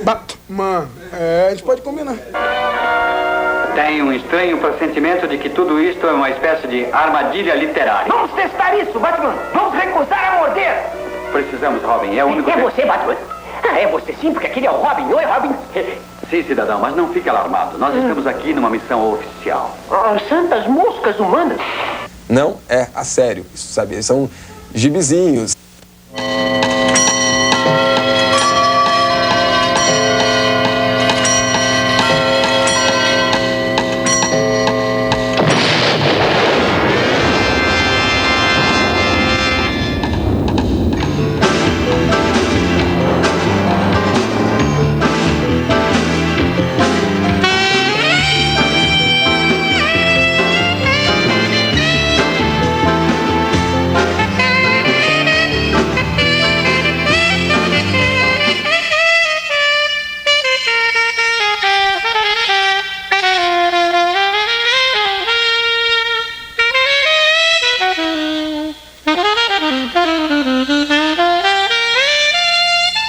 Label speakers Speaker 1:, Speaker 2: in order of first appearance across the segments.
Speaker 1: Batman, a gente pode combinar.
Speaker 2: Tenho um estranho pressentimento de que tudo isto é uma espécie de armadilha literária.
Speaker 3: Vamos testar isso, Batman. Vamos recusar a morder.
Speaker 2: Precisamos, Robin. É o único...
Speaker 3: É você, Batman? É você sim, porque aquele é o Robin. Oi, Robin.
Speaker 2: Sim, cidadão, mas não fique alarmado. Nós estamos aqui numa missão oficial.
Speaker 3: Santas moscas humanas.
Speaker 4: Não é a sério, isso, sabe? São gibizinhos.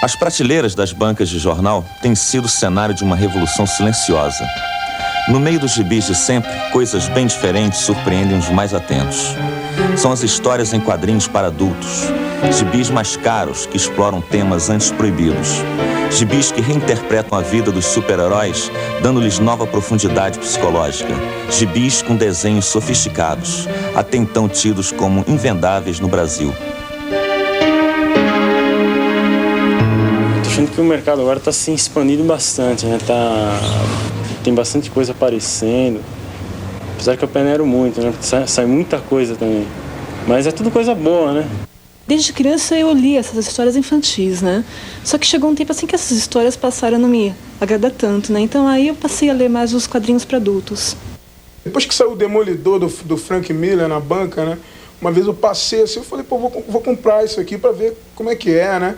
Speaker 5: As prateleiras das bancas de jornal têm sido o cenário de uma revolução silenciosa. No meio dos gibis de sempre, coisas bem diferentes surpreendem os mais atentos. São as histórias em quadrinhos para adultos, gibis mais caros que exploram temas antes proibidos, gibis que reinterpretam a vida dos super-heróis, dando-lhes nova profundidade psicológica, gibis com desenhos sofisticados, até então tidos como invendáveis no Brasil.
Speaker 6: Acho que o mercado agora está se expandindo bastante, né? Tem bastante coisa aparecendo. Apesar que eu peneiro muito, né? Sai muita coisa também. Mas é tudo coisa boa, né?
Speaker 7: Desde criança eu li essas histórias infantis, né? Só que chegou um tempo assim que essas histórias passaram a não me agradar tanto, né? Então aí eu passei a ler mais os quadrinhos para adultos.
Speaker 1: Depois que saiu o Demolidor do Frank Miller na banca, né? Uma vez eu passei assim, eu falei, pô, vou comprar isso aqui para ver como é que é, né?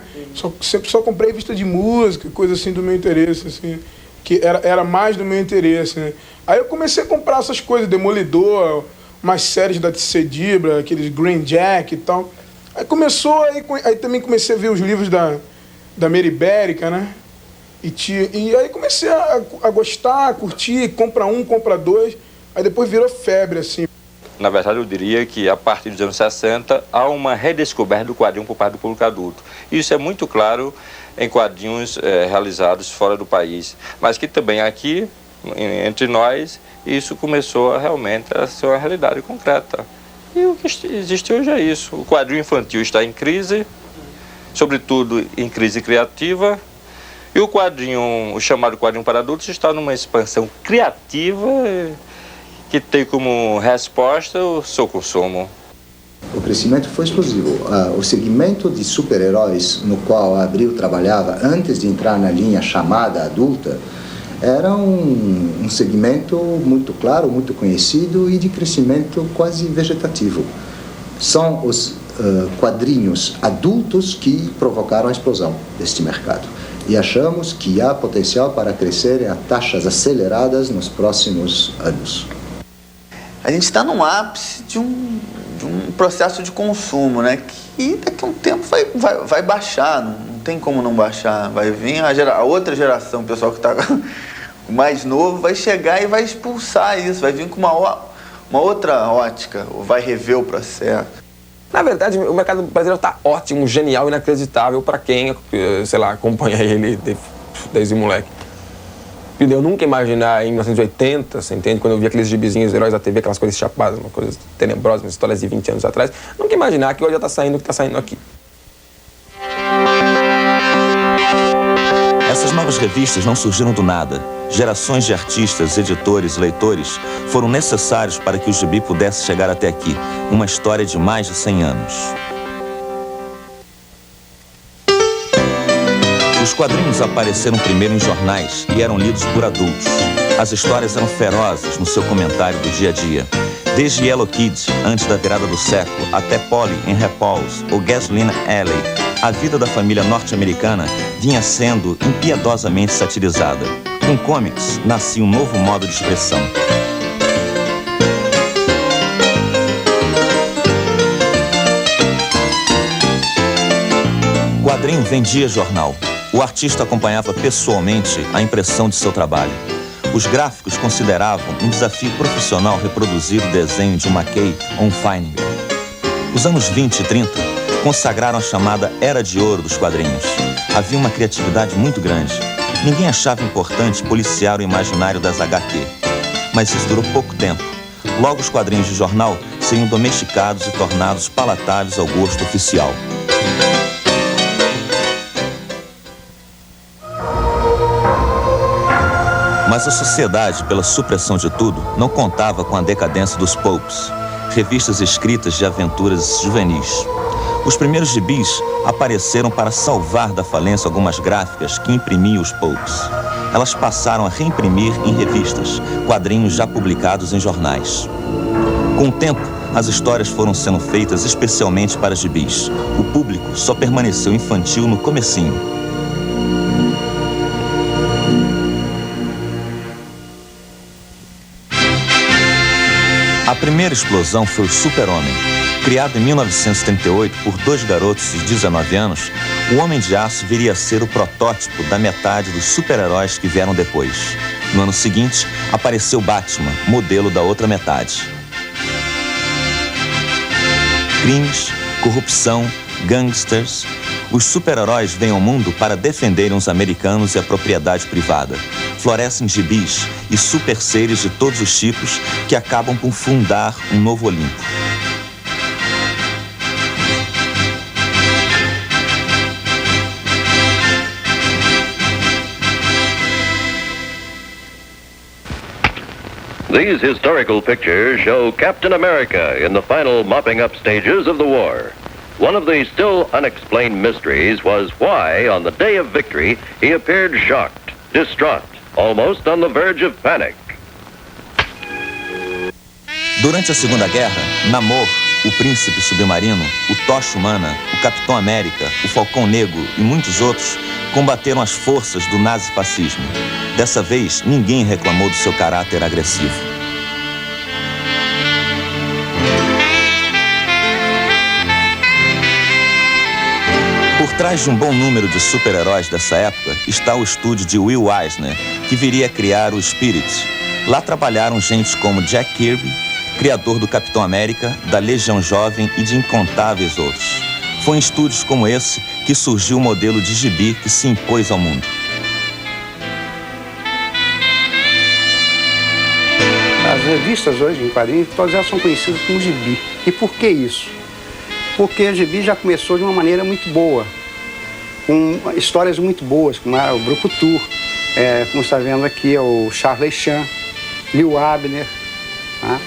Speaker 1: Sempre só comprei revista de música, coisa assim do meu interesse, assim, que era mais do meu interesse, né? Aí eu comecei a comprar essas coisas, Demolidor, umas séries da TC Dibra, aqueles Green Jack e tal. Aí começou, aí também comecei a ver os livros da Mary Ibérica, né? E aí comecei a gostar, a curtir, compra um, compra dois, aí depois virou febre, assim.
Speaker 8: Na verdade, eu diria que a partir dos anos 60 há uma redescoberta do quadrinho por parte do público adulto. Isso é muito claro em quadrinhos realizados fora do país, mas que também aqui, entre nós, isso começou realmente a ser uma realidade concreta. E o que existe hoje é isso. O quadrinho infantil está em crise, sobretudo em crise criativa, e o chamado quadrinho para adultos está numa expansão criativa que tem como resposta o seu consumo.
Speaker 9: O crescimento foi explosivo. O segmento de super-heróis no qual a Abril trabalhava antes de entrar na linha chamada adulta era um segmento muito claro, muito conhecido e de crescimento quase vegetativo. São os quadrinhos adultos que provocaram a explosão deste mercado. E achamos que há potencial para crescer a taxas aceleradas nos próximos anos.
Speaker 10: A gente está no ápice de um processo de consumo, né? Que daqui a um tempo vai baixar, não tem como não baixar. Vai vir a outra geração, o pessoal que está mais novo, vai chegar e vai expulsar isso, vai vir com uma outra ótica, ou vai rever o processo.
Speaker 4: Na verdade, o mercado brasileiro está ótimo, genial, inacreditável para quem, sei lá, acompanha ele desde moleque. Eu nunca imaginar em 1980, você entende? Quando eu vi aqueles gibizinhos, heróis da TV, aquelas coisas chapadas, uma coisa tenebrosas, umas histórias de 20 anos atrás, nunca imaginar que hoje já está saindo o que está saindo aqui.
Speaker 5: Essas novas revistas não surgiram do nada. Gerações de artistas, editores, leitores foram necessários para que o gibi pudesse chegar até aqui. Uma história de mais de 100 anos. Os quadrinhos apareceram primeiro em jornais e eram lidos por adultos. As histórias eram ferozes no seu comentário do dia a dia. Desde Yellow Kid, antes da virada do século, até Polly em Repulse ou Gasoline Alley, a vida da família norte-americana vinha sendo impiedosamente satirizada. Com comics, nascia um novo modo de expressão. O quadrinho vendia jornal. O O artista acompanhava pessoalmente a impressão de seu trabalho. Os gráficos consideravam um desafio profissional reproduzir o desenho de Mackay ou Feining. Os anos 20 e 30 consagraram a chamada Era de Ouro dos quadrinhos. Havia uma criatividade muito grande. Ninguém achava importante policiar o imaginário das HQ. Mas isso durou pouco tempo. Logo os quadrinhos de jornal seriam domesticados e tornados palatáveis ao gosto oficial. Mas a sociedade, pela supressão de tudo, não contava com a decadência dos pulps, revistas escritas de aventuras juvenis. Os primeiros gibis apareceram para salvar da falência algumas gráficas que imprimiam os pulps. Elas passaram a reimprimir em revistas, quadrinhos já publicados em jornais. Com o tempo, as histórias foram sendo feitas especialmente para gibis. O público só permaneceu infantil no comecinho. A primeira explosão foi o Super-Homem. Criado em 1938 por dois garotos de 19 anos, o Homem de Aço viria a ser o protótipo da metade dos super-heróis que vieram depois. No ano seguinte, apareceu Batman, modelo da outra metade. Crimes, corrupção, gangsters. Os super-heróis vêm ao mundo para defenderem os americanos e a propriedade privada. Florescem gibis e super-seres de todos os tipos que acabam por fundar um novo Olimpo.
Speaker 11: These historical pictures show Captain America in the final mopping up stages of the war. One of the still unexplained mysteries was why, on the day of victory, he appeared shocked, distraught, almost on the verge of panic.
Speaker 5: Durante a Segunda Guerra, Namor, o Príncipe Submarino, o Tocha Humana, o Capitão América, o Falcão Negro e muitos outros combateram as forças do nazifascismo. Dessa vez, ninguém reclamou do seu caráter agressivo. Por trás de um bom número de super-heróis dessa época está o estúdio de Will Eisner, que viria a criar o Spirit. Lá trabalharam gente como Jack Kirby, criador do Capitão América, da Legião Jovem e de incontáveis outros. Foi em estúdios como esse que surgiu o modelo de gibi que se impôs ao mundo.
Speaker 12: As revistas hoje em quadrinhos, todas elas são conhecidas como gibi. E por que isso? Porque a gibi já começou de uma maneira muito boa, com histórias muito boas, como o Brucutu, como está vendo aqui, o Charlie Chan, Lil Abner, tá?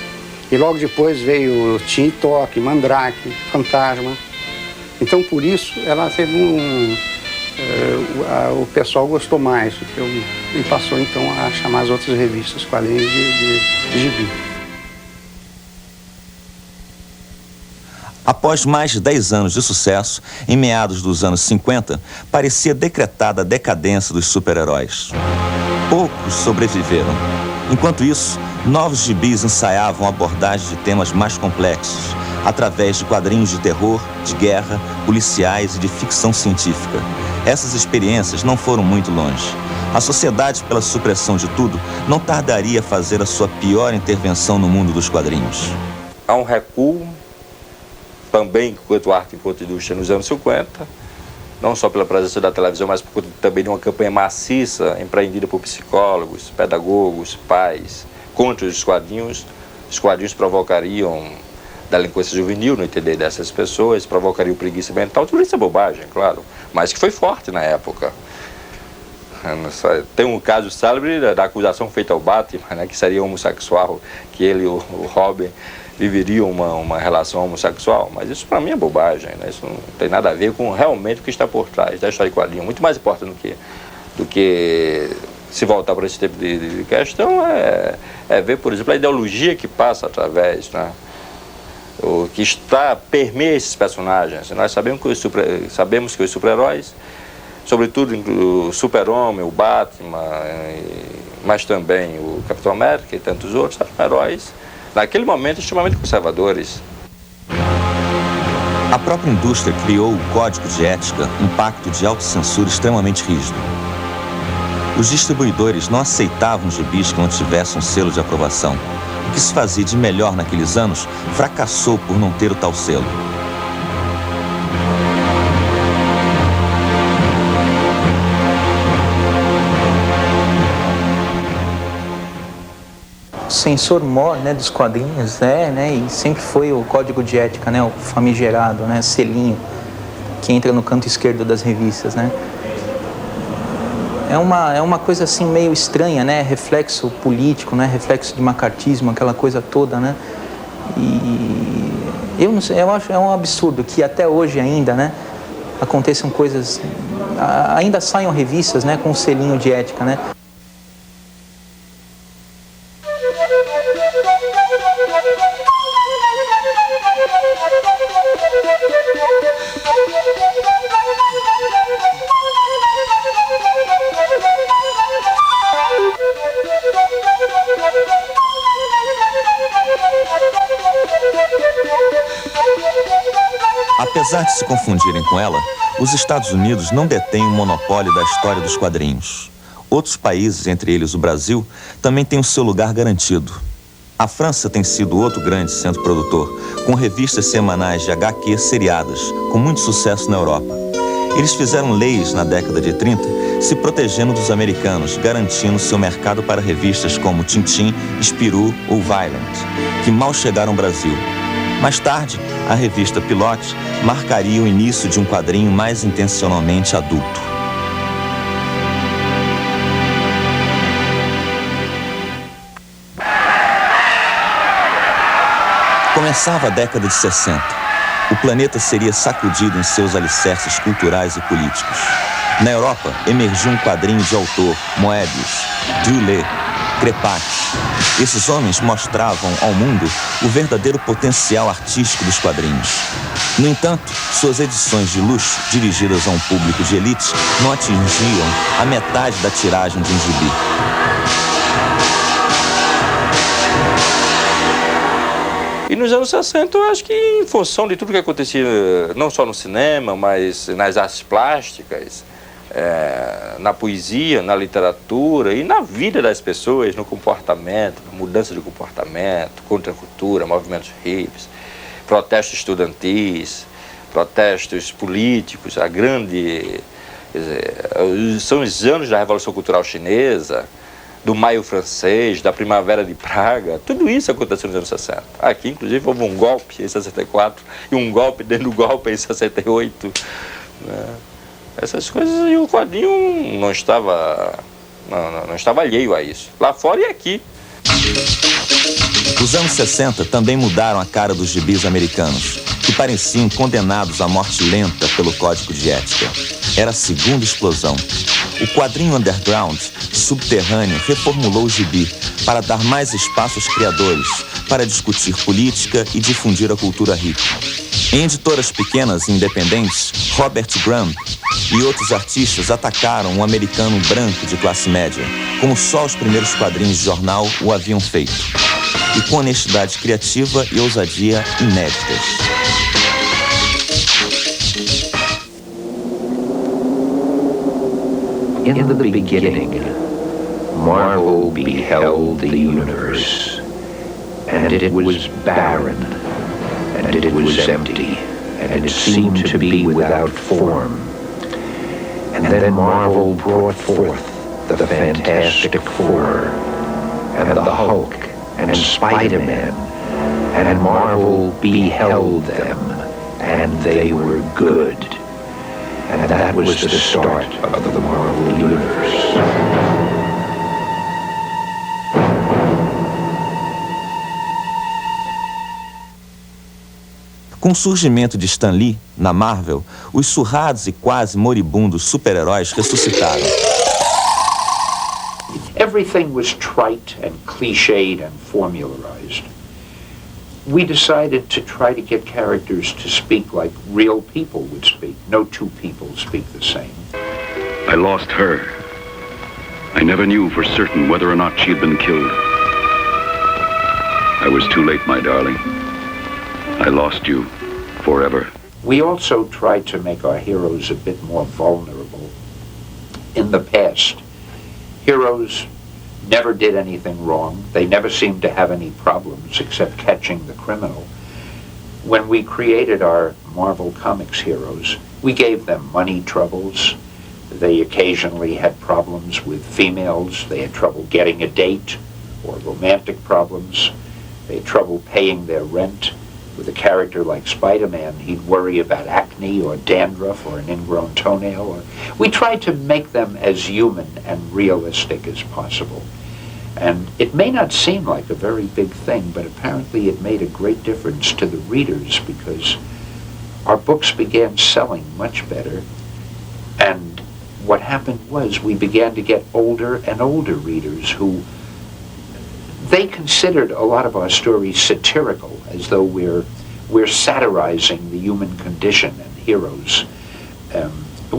Speaker 12: E logo depois veio Tim e Toque, Mandrake, Fantasma. Então, por isso, ela teve o pessoal gostou mais, e passou então a chamar as outras revistas quadrinhos de gibi.
Speaker 5: Após mais de 10 anos de sucesso, em meados dos anos 50, parecia decretada a decadência dos super-heróis. Poucos sobreviveram. Enquanto isso, novos gibis ensaiavam a abordagem de temas mais complexos, através de quadrinhos de terror, de guerra, policiais e de ficção científica. Essas experiências não foram muito longe. A sociedade, pela supressão de tudo, não tardaria a fazer a sua pior intervenção no mundo dos quadrinhos.
Speaker 8: Há um recuo, também quanto arte e quanto indústria nos anos 50, não só pela presença da televisão, mas por também de uma campanha maciça empreendida por psicólogos, pedagogos, pais, contra os quadrinhos. Os quadrinhos provocariam delinquência juvenil, no entender dessas pessoas, provocariam preguiça mental, tudo isso é bobagem, claro, mas que foi forte na época. Tem um caso célebre da acusação feita ao Batman, né, que seria homossexual, que ele e o Robin viveriam uma relação homossexual, mas isso para mim é bobagem, né? Isso não tem nada a ver com realmente o que está por trás da história de quadrinho. Muito mais importante do que se voltar para esse tipo de questão é ver, por exemplo, a ideologia que passa através, né? O que permeia esses personagens. Nós sabemos que os super-heróis, sobretudo o Super-Homem, o Batman, mas também o Capitão América e tantos outros, eram heróis, naquele momento, extremamente conservadores.
Speaker 5: A própria indústria criou o Código de Ética, um pacto de autocensura extremamente rígido. Os distribuidores não aceitavam gibis que não tivessem um selo de aprovação. O que se fazia de melhor naqueles anos fracassou por não ter o tal selo.
Speaker 13: Censor mor, né, dos quadrinhos, né, e sempre foi o código de ética, né, o famigerado, né, selinho que entra no canto esquerdo das revistas, né. É uma coisa assim meio estranha, né, reflexo político, né, reflexo de macartismo, aquela coisa toda, né. E eu não sei, eu acho um absurdo que até hoje ainda, né, aconteçam coisas, ainda saiam revistas, né, com um selinho de ética, né.
Speaker 5: Apesar de se confundirem com ela, os Estados Unidos não detêm o monopólio da história dos quadrinhos. Outros países, entre eles o Brasil, também têm o seu lugar garantido. A França tem sido outro grande centro produtor, com revistas semanais de HQ seriadas, com muito sucesso na Europa. Eles fizeram leis na década de 30, se protegendo dos americanos, garantindo seu mercado para revistas como Tintin, Spirou ou Violent, que mal chegaram ao Brasil. Mais tarde, a revista Pilote marcaria o início de um quadrinho mais intencionalmente adulto. Começava a década de 60. O planeta seria sacudido em seus alicerces culturais e políticos. Na Europa, emergiu um quadrinho de autor, Moebius, Dulé, Crepac. Esses homens mostravam ao mundo o verdadeiro potencial artístico dos quadrinhos. No entanto, suas edições de luxo, dirigidas a um público de elite, não atingiam a metade da tiragem de um gibi.
Speaker 8: E nos anos 60, eu acho que em função de tudo que acontecia, não só no cinema, mas nas artes plásticas, na poesia, na literatura e na vida das pessoas, no comportamento, mudança de comportamento, contra a cultura, movimentos hippies, protestos estudantis, protestos políticos, são os anos da Revolução Cultural Chinesa, do Maio Francês, da Primavera de Praga, tudo isso aconteceu nos anos 60. Aqui, inclusive, houve um golpe em 64 e um golpe dentro do golpe em 68. Né? Essas coisas, e o quadrinho não estava alheio a isso, lá fora e aqui.
Speaker 5: Os anos 60 também mudaram a cara dos gibis americanos, que pareciam condenados à morte lenta pelo Código de Ética. Era a segunda explosão. O quadrinho underground, subterrâneo, reformulou o gibi para dar mais espaço aos criadores, para discutir política e difundir a cultura hippie. Em editoras pequenas e independentes, Robert Graham e outros artistas atacaram um americano branco de classe média, como só os primeiros quadrinhos de jornal o haviam feito, e com honestidade criativa e ousadia inéditas.
Speaker 14: In the beginning, Marvel beheld the universe, and it was barren, and it was empty, and it seemed to be without form. And then Marvel brought forth the Fantastic Four, and the Hulk, and Spider-Man, and Marvel beheld them, and they were good. And that was the start of the Marvel Universe.
Speaker 5: Com o surgimento de Stan Lee, na Marvel, os surrados e quase moribundos super-heróis ressuscitaram.
Speaker 14: Everything was trite and cliched and formularized. We decided to try to get characters to speak like real people would speak. No two people speak the same.
Speaker 15: I lost her. I never knew for certain whether or not she had been killed. I was too late, my darling. I lost you forever.
Speaker 14: we also tried to make our heroes a bit more vulnerable. In the past, heroes never did anything wrong. They never seemed to have any problems except catching the criminal. When we created our Marvel Comics heroes, we gave them money troubles. They occasionally had problems with females. They had trouble getting a date or romantic problems. They had trouble paying their rent. With a character like Spider-Man, he'd worry about acne or dandruff or an ingrown toenail. We tried to make them as human and realistic as possible. And it may not seem like a very big thing, but apparently it made a great difference to the readers because our books began selling much better. And what happened was we began to get older and older readers who, they considered a lot of our stories satirical, as though we're satirizing the human condition and heroes.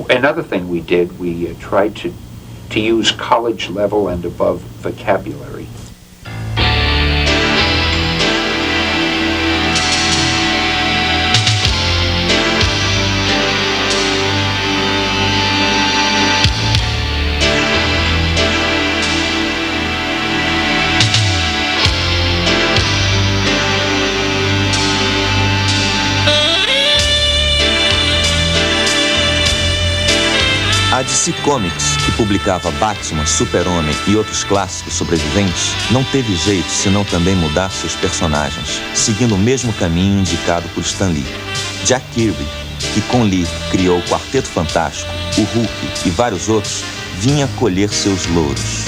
Speaker 14: Another thing we did, we tried to use college level and above vocabulary.
Speaker 5: A DC Comics, que publicava Batman, Super-Homem e outros clássicos sobreviventes, não teve jeito senão também mudar seus personagens, seguindo o mesmo caminho indicado por Stan Lee. Jack Kirby, que com Lee criou o Quarteto Fantástico, o Hulk e vários outros, vinha colher seus louros.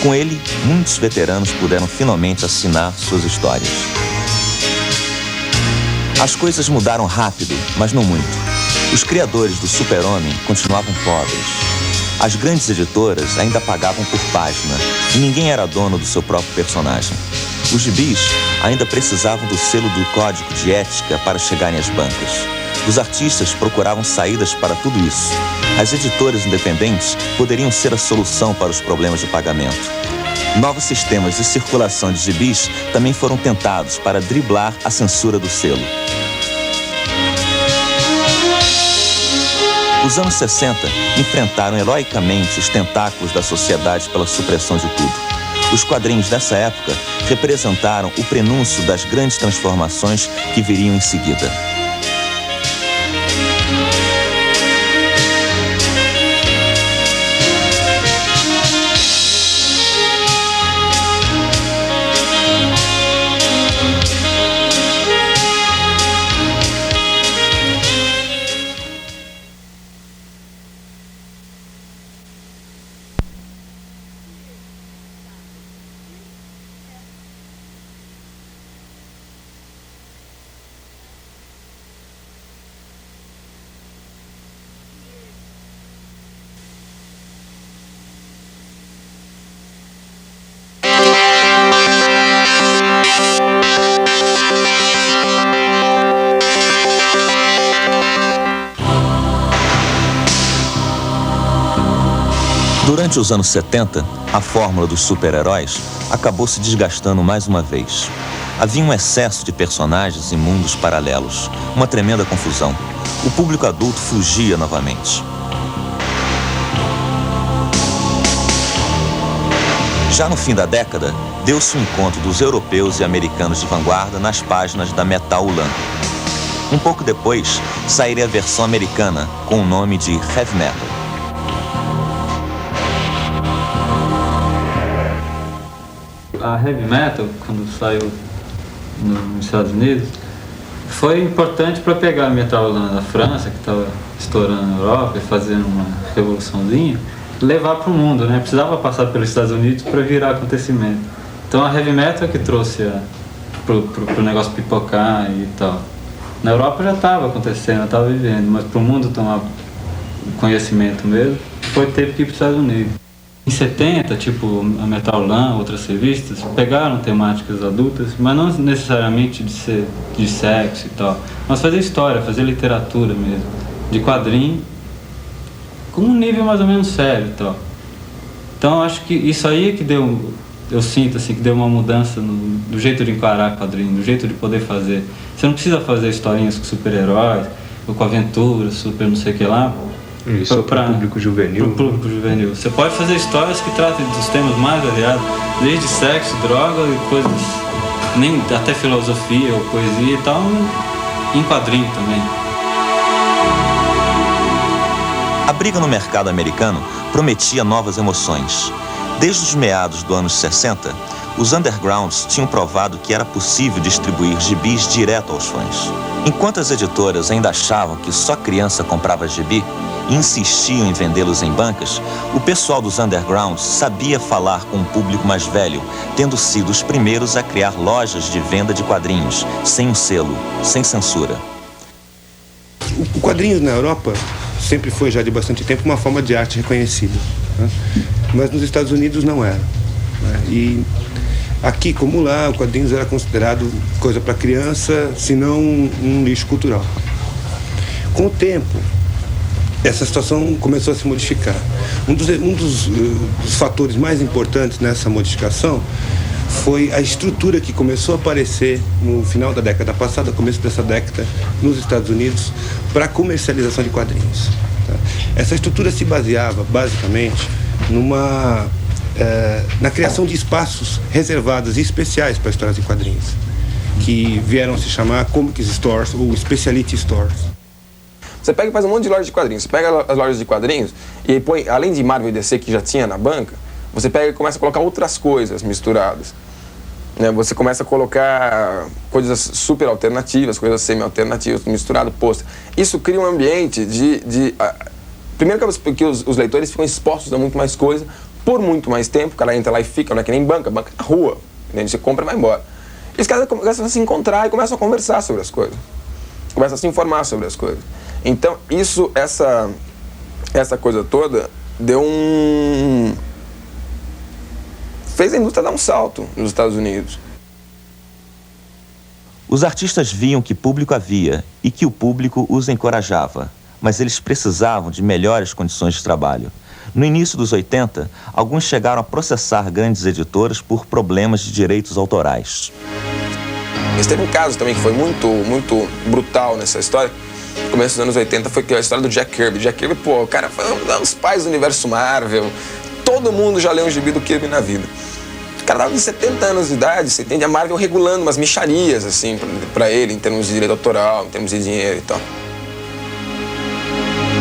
Speaker 5: Com ele, muitos veteranos puderam finalmente assinar suas histórias. As coisas mudaram rápido, mas não muito. Os criadores do Super-Homem continuavam pobres. As grandes editoras ainda pagavam por página e ninguém era dono do seu próprio personagem. Os gibis ainda precisavam do selo do código de ética para chegarem às bancas. Os artistas procuravam saídas para tudo isso. As editoras independentes poderiam ser a solução para os problemas de pagamento. Novos sistemas de circulação de gibis também foram tentados para driblar a censura do selo. Os anos 60 enfrentaram heroicamente os tentáculos da sociedade pela supressão de tudo. Os quadrinhos dessa época representaram o prenúncio das grandes transformações que viriam em seguida. Durante os anos 70, a fórmula dos super-heróis acabou se desgastando mais uma vez. Havia um excesso de personagens em mundos paralelos, uma tremenda confusão. O público adulto fugia novamente. Já no fim da década, deu-se o encontro dos europeus e americanos de vanguarda nas páginas da Metal Ulan. Um pouco depois, sairia a versão americana, com o nome de Heavy Metal.
Speaker 16: A Heavy Metal, quando saiu nos Estados Unidos, foi importante para pegar a Metal da França, que estava estourando na Europa e fazendo uma revoluçãozinha, levar para o mundo, né? Precisava passar pelos Estados Unidos para virar acontecimento. Então a Heavy Metal que trouxe pro negócio pipocar e tal. Na Europa já estava acontecendo, estava vivendo, mas para o mundo tomar conhecimento mesmo, teve que ir para os Estados Unidos. Em 70, tipo a Metal Lan, outras revistas, pegaram temáticas adultas, mas não necessariamente de sexo e tal, mas fazer história, fazer literatura mesmo, de quadrinho, com um nível mais ou menos sério e tal. Então acho que isso aí é que deu, eu sinto assim, que deu uma mudança do jeito de encarar quadrinho, do jeito de poder fazer. Você não precisa fazer historinhas com super-heróis, com Aventura, Super não sei o que lá.
Speaker 17: Isso para o público juvenil.
Speaker 16: Para o público juvenil. Você pode fazer histórias que tratem dos temas mais variados, desde sexo, droga e coisas, nem até filosofia ou poesia e tal, em quadrinho também.
Speaker 5: A briga no mercado americano prometia novas emoções. Desde os meados dos anos 60, os undergrounds tinham provado que era possível distribuir gibis direto aos fãs. Enquanto as editoras ainda achavam que só criança comprava gibi e insistiam em vendê-los em bancas, o pessoal dos undergrounds sabia falar com um público mais velho, tendo sido os primeiros a criar lojas de venda de quadrinhos, sem um selo, sem censura.
Speaker 17: O quadrinho na Europa sempre foi, já de bastante tempo, uma forma de arte reconhecida, né? Mas nos Estados Unidos não era, né? E aqui, como lá, o quadrinhos era considerado coisa para criança, se não um lixo cultural. Com o tempo, essa situação começou a se modificar. Um dos fatores mais importantes nessa modificação foi a estrutura que começou a aparecer no final da década passada, começo dessa década, nos Estados Unidos, para a comercialização de quadrinhos. Tá? Essa estrutura se baseava, basicamente, na criação de espaços reservados e especiais para histórias em quadrinhos, que vieram a se chamar Comics Stores ou Specialty Stores.
Speaker 4: Você pega e faz um monte de lojas de quadrinhos. Você pega as lojas de quadrinhos e põe, além de Marvel e DC que já tinha na banca, você pega e começa a colocar outras coisas misturadas. Né? Você começa a colocar coisas super alternativas, coisas semi-alternativas, misturado, pôster. Isso cria um ambiente primeiro que os leitores ficam expostos a muito mais coisa, por muito mais tempo. O cara entra lá e fica, não é que nem banca é na rua. Você compra e vai embora. E os caras começam a se encontrar e começam a conversar sobre as coisas. Começam a se informar sobre as coisas. Então, essa coisa toda fez a indústria dar um salto nos Estados Unidos.
Speaker 5: Os artistas viam que público havia e que o público os encorajava, mas eles precisavam de melhores condições de trabalho. No início dos 80, alguns chegaram a processar grandes editoras por problemas de direitos autorais.
Speaker 4: Mas teve um caso também que foi muito brutal nessa história. No começo dos anos 80 foi a história do Jack Kirby. Jack Kirby, o cara foi um dos pais do universo Marvel. Todo mundo já leu um gibi do Kirby na vida. O cara tava com 70 anos de idade, você entende? A Marvel regulando umas mixarias, assim, pra ele, em termos de direito autoral, em termos de dinheiro e tal.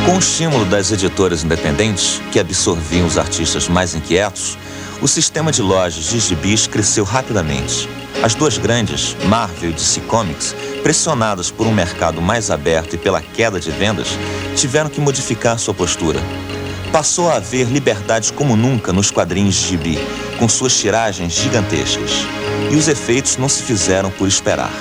Speaker 5: Com o estímulo das editoras independentes, que absorviam os artistas mais inquietos, o sistema de lojas de gibis cresceu rapidamente. As duas grandes, Marvel e DC Comics, pressionadas por um mercado mais aberto e pela queda de vendas, tiveram que modificar sua postura. Passou a haver liberdade como nunca nos quadrinhos de gibi, com suas tiragens gigantescas. E os efeitos não se fizeram por esperar.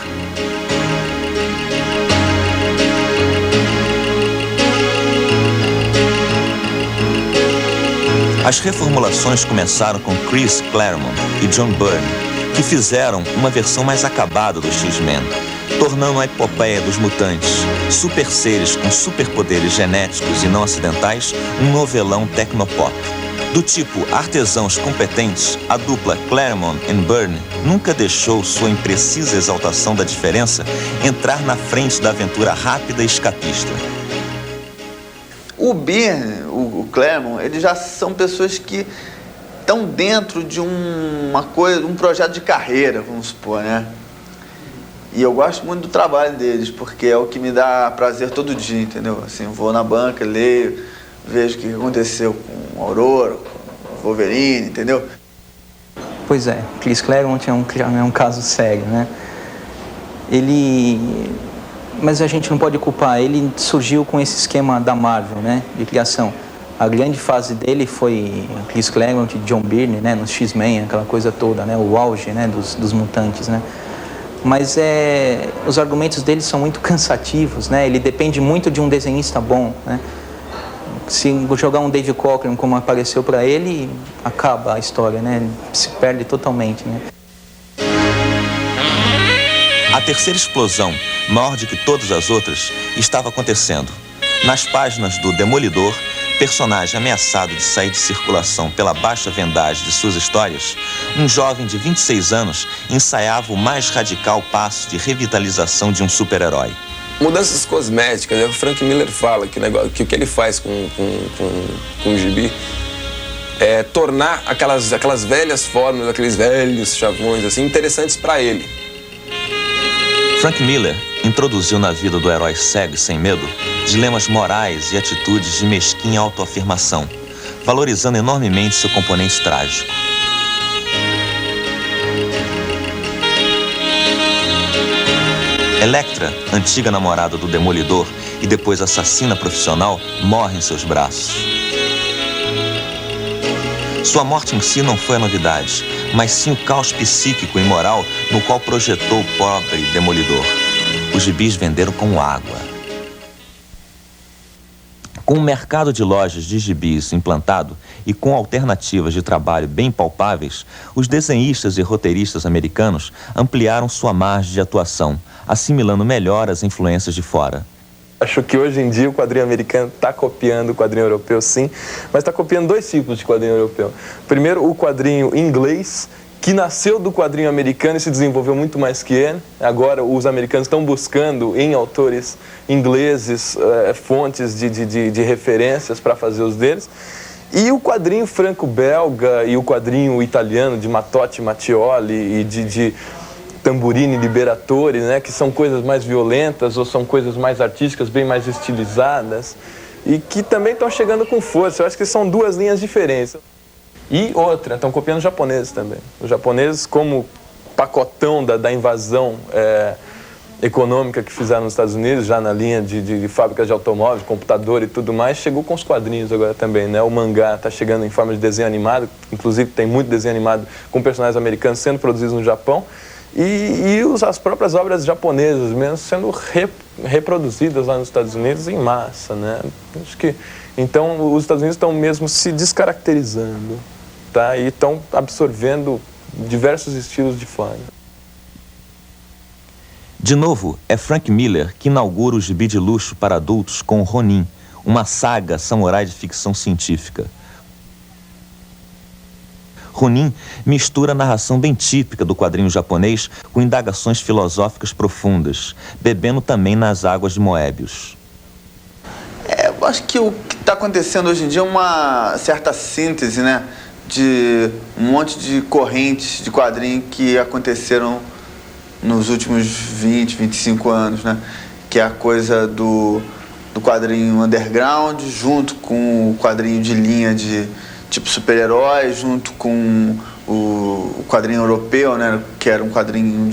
Speaker 5: As reformulações começaram com Chris Claremont e John Byrne, que fizeram uma versão mais acabada do X-Men, tornando a epopeia dos mutantes, super seres com superpoderes genéticos e não acidentais, um novelão tecnopop. Do tipo artesãos competentes, a dupla Claremont e Byrne nunca deixou sua imprecisa exaltação da diferença entrar na frente da aventura rápida e escapista.
Speaker 10: O Byrne, o Claremont, eles já são pessoas que estão dentro de um projeto de carreira, vamos supor, né? E eu gosto muito do trabalho deles, porque é o que me dá prazer todo dia, entendeu? Assim, vou na banca, leio, vejo o que aconteceu com o Aurora, com o Wolverine, entendeu?
Speaker 13: Pois é, Chris Claremont é um caso sério, né? Mas a gente não pode culpar, ele surgiu com esse esquema da Marvel, né, de criação. A grande fase dele foi Chris Claremont e John Byrne, né, no X-Men, aquela coisa toda, né, o auge, né, dos mutantes, né. Mas os argumentos dele são muito cansativos, né, ele depende muito de um desenhista bom, né. Se jogar um Dave Cockrum como apareceu para ele, acaba a história, né, se perde totalmente, né.
Speaker 5: A terceira explosão, maior do que todas as outras, estava acontecendo. Nas páginas do Demolidor, personagem ameaçado de sair de circulação pela baixa vendagem de suas histórias, um jovem de 26 anos ensaiava o mais radical passo de revitalização de um super-herói.
Speaker 4: Mudanças cosméticas, o Frank Miller fala que o que ele faz com o gibi é tornar aquelas velhas fórmulas, aqueles velhos chavões assim, interessantes para ele.
Speaker 5: Frank Miller introduziu na vida do herói cego e sem medo dilemas morais e atitudes de mesquinha autoafirmação, valorizando enormemente seu componente trágico. Elektra, antiga namorada do Demolidor e depois assassina profissional, morre em seus braços. Sua morte em si não foi a novidade, mas sim o caos psíquico e moral no qual projetou o pobre Demolidor. Os gibis venderam como água. Com o mercado de lojas de gibis implantado e com alternativas de trabalho bem palpáveis, os desenhistas e roteiristas americanos ampliaram sua margem de atuação, assimilando melhor as influências de fora.
Speaker 18: Acho que hoje em dia o quadrinho americano está copiando o quadrinho europeu, sim, mas está copiando dois tipos de quadrinho europeu. Primeiro, o quadrinho inglês, que nasceu do quadrinho americano e se desenvolveu muito mais que ele. Agora os americanos estão buscando em autores ingleses fontes de referências para fazer os deles. E o quadrinho franco-belga e o quadrinho italiano de Mattotti, Mattioli e de Tamburini, Liberatore, né, que são coisas mais violentas ou são coisas mais artísticas, bem mais estilizadas e que também estão chegando com força. Eu acho que são duas linhas diferentes. E outra, estão copiando os japoneses também. Os japoneses, como pacotão da invasão econômica que fizeram nos Estados Unidos, já na linha de fábricas de automóveis, computador e tudo mais, chegou com os quadrinhos agora também, né? O mangá está chegando em forma de desenho animado, inclusive tem muito desenho animado com personagens americanos sendo produzidos no Japão, e as próprias obras japonesas mesmo sendo reproduzidas lá nos Estados Unidos em massa, né? Acho que, então, os Estados Unidos estão mesmo se descaracterizando, tá? E estão absorvendo diversos estilos de fora.
Speaker 5: De novo, é Frank Miller que inaugura o gibi de luxo para adultos com Ronin, uma saga samurai de ficção científica. Ronin mistura a narração bem típica do quadrinho japonês com indagações filosóficas profundas, bebendo também nas águas de Moebius.
Speaker 10: Eu acho que o que está acontecendo hoje em dia é uma certa síntese, né, de um monte de correntes de quadrinho que aconteceram nos últimos 20, 25 anos, né, que é a coisa do quadrinho underground junto com o quadrinho de linha de tipo super-herói, junto com o quadrinho europeu, né, que é um quadrinho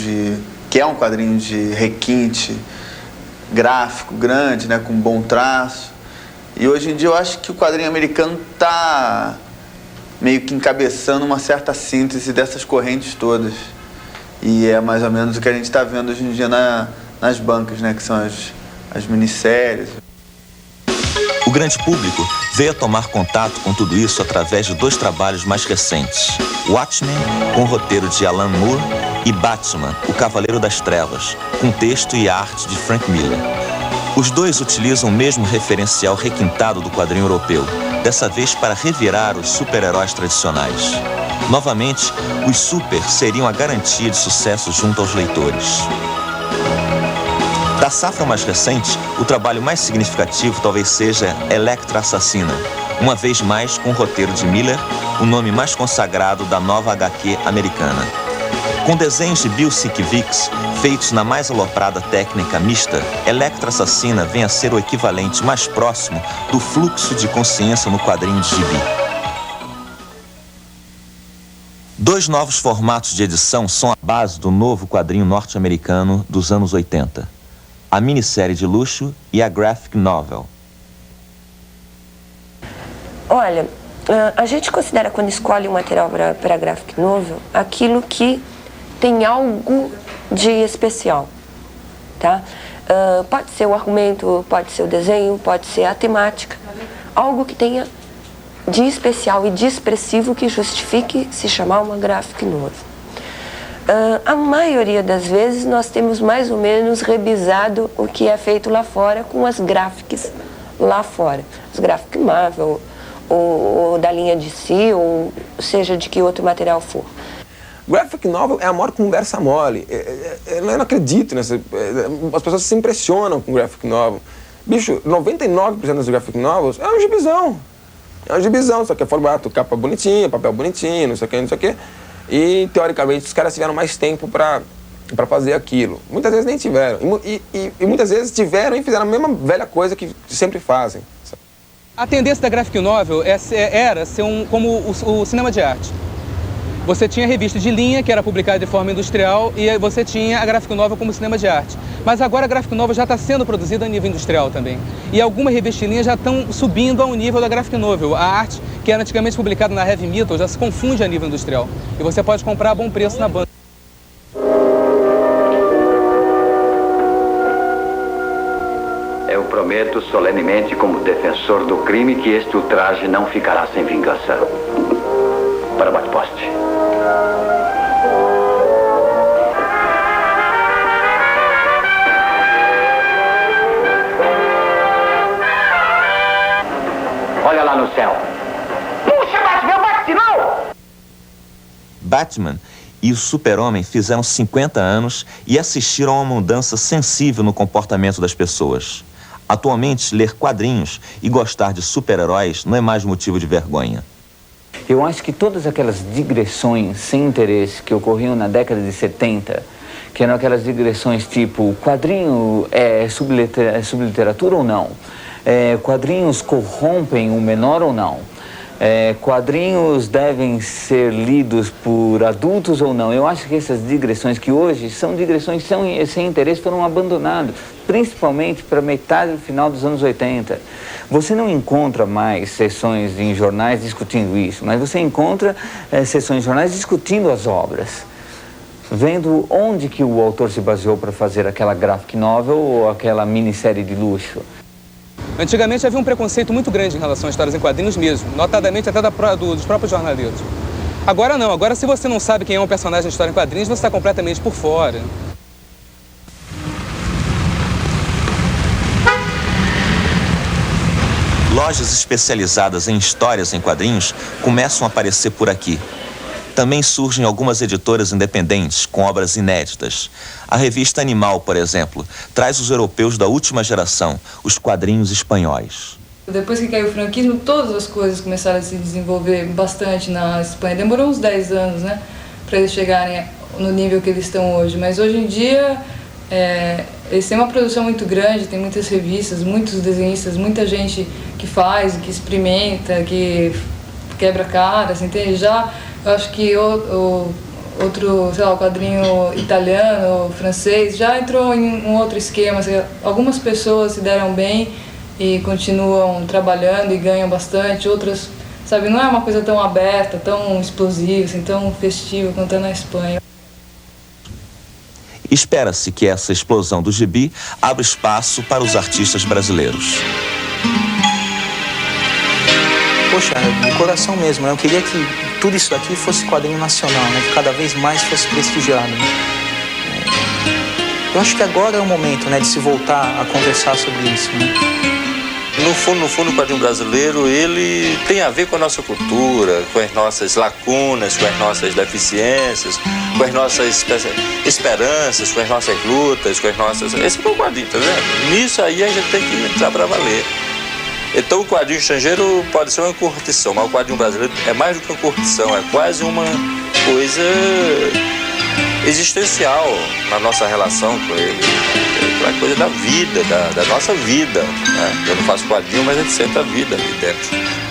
Speaker 10: de requinte gráfico grande, né, com bom traço. E hoje em dia eu acho que o quadrinho americano está meio que encabeçando uma certa síntese dessas correntes todas. E é mais ou menos o que a gente está vendo hoje em dia nas bancas, né, que são as minisséries.
Speaker 5: O grande público veio a tomar contato com tudo isso através de dois trabalhos mais recentes. Watchmen, com o roteiro de Alan Moore, e Batman, o Cavaleiro das Trevas, com texto e arte de Frank Miller. Os dois utilizam o mesmo referencial requintado do quadrinho europeu, dessa vez para revirar os super-heróis tradicionais. Novamente, os super seriam a garantia de sucesso junto aos leitores. Da safra mais recente, o trabalho mais significativo talvez seja Elektra Assassina, uma vez mais com o roteiro de Miller, o nome mais consagrado da nova HQ americana. Com desenhos de Bill Sienkiewicz, feitos na mais aloprada técnica mista, Elektra Assassina vem a ser o equivalente mais próximo do fluxo de consciência no quadrinho de gibi. Dois novos formatos de edição são a base do novo quadrinho norte-americano dos anos 80. A minissérie de luxo e a graphic novel.
Speaker 19: Olha, a gente considera quando escolhe um material para graphic novel aquilo que tem algo de especial, tá? Pode ser o argumento, pode ser o desenho, pode ser a temática. Algo que tenha de especial e de expressivo que justifique se chamar uma graphic novel. A maioria das vezes nós temos mais ou menos revisado o que é feito lá fora com as graphics lá fora. As graphic Marvel, ou da linha DC, ou seja de que outro material for.
Speaker 4: Graphic novel é a maior conversa mole. Eu não acredito nessa... As pessoas se impressionam com graphic novel. Bicho, 99% das graphic novels é um gibizão. É um gibizão, só que é formato, capa bonitinha, papel bonitinho, não sei o que, não sei o que. E, teoricamente, os caras tiveram mais tempo pra fazer aquilo. Muitas vezes nem tiveram. E muitas vezes tiveram e fizeram a mesma velha coisa que sempre fazem.
Speaker 20: A tendência da graphic novel era ser como o cinema de arte. Você tinha a revista de linha, que era publicada de forma industrial, e você tinha a graphic novel como cinema de arte. Mas agora a graphic novel já está sendo produzida a nível industrial também. E algumas revistas de linha já estão subindo ao nível da graphic novel. A arte, que era antigamente publicada na Heavy Metal, já se confunde a nível industrial. E você pode comprar a bom preço na banca.
Speaker 2: Eu prometo solenemente, como defensor do crime, que este ultraje não ficará sem vingança. Para o bate-poste. Olha lá no céu.
Speaker 3: Puxa, Batman, bate não!
Speaker 5: Batman e o Super-Homem fizeram 50 anos e assistiram a uma mudança sensível no comportamento das pessoas. Atualmente, ler quadrinhos e gostar de super-heróis não é mais motivo de vergonha.
Speaker 13: Eu acho que todas aquelas digressões sem interesse que ocorriam na década de 70, que eram aquelas digressões tipo, quadrinho é subliteratura ou não? Quadrinhos corrompem o menor ou não? Quadrinhos devem ser lidos por adultos ou não? Eu acho que essas digressões, que hoje são digressões sem interesse, foram abandonadas, principalmente para metade do final dos anos 80. Você não encontra mais sessões em jornais discutindo isso, mas você encontra sessões em jornais discutindo as obras, vendo onde que o autor se baseou para fazer aquela graphic novel ou aquela minissérie de luxo.
Speaker 20: Antigamente havia um preconceito muito grande em relação a histórias em quadrinhos mesmo, notadamente até dos próprios jornaleiros. Agora não, agora se você não sabe quem é um personagem de história em quadrinhos, você está completamente por fora.
Speaker 5: Lojas especializadas em histórias em quadrinhos começam a aparecer por aqui. Também surgem algumas editoras independentes com obras inéditas. A revista Animal, por exemplo, traz os europeus da última geração, os quadrinhos espanhóis.
Speaker 21: Depois que caiu o franquismo, todas as coisas começaram a se desenvolver bastante na Espanha. Demorou uns 10 anos, né, para eles chegarem no nível que eles estão hoje. Mas hoje em dia, eles têm uma produção muito grande, tem muitas revistas, muitos desenhistas, muita gente que faz, que experimenta, que quebra caras, entende? Já, eu acho que outro, sei lá, o quadrinho italiano, francês, já entrou em um outro esquema. Algumas pessoas se deram bem e continuam trabalhando e ganham bastante, outras, sabe, não é uma coisa tão aberta, tão explosiva, assim, tão festiva quanto é na Espanha.
Speaker 5: Espera-se que essa explosão do gibi abra espaço para os artistas brasileiros.
Speaker 13: Poxa, do coração mesmo, né? Eu queria que tudo isso daqui fosse quadrinho nacional, né? Que cada vez mais fosse prestigiado. Né? Eu acho que agora é o momento, né, de se voltar a conversar sobre isso, né?
Speaker 8: No fundo, o quadrinho brasileiro, ele tem a ver com a nossa cultura, com as nossas lacunas, com as nossas deficiências, com as nossas esperanças, com as nossas lutas, com as nossas... Esse é o quadrinho, tá vendo? Nisso aí a gente tem que entrar para valer. Então o quadrinho estrangeiro pode ser uma encurtição, mas o quadrinho brasileiro é mais do que uma encurtição, é quase uma coisa existencial na nossa relação com ele. É uma coisa da vida, da nossa vida. Né? Eu não faço quadrinho, mas a gente sente a vida ali dentro.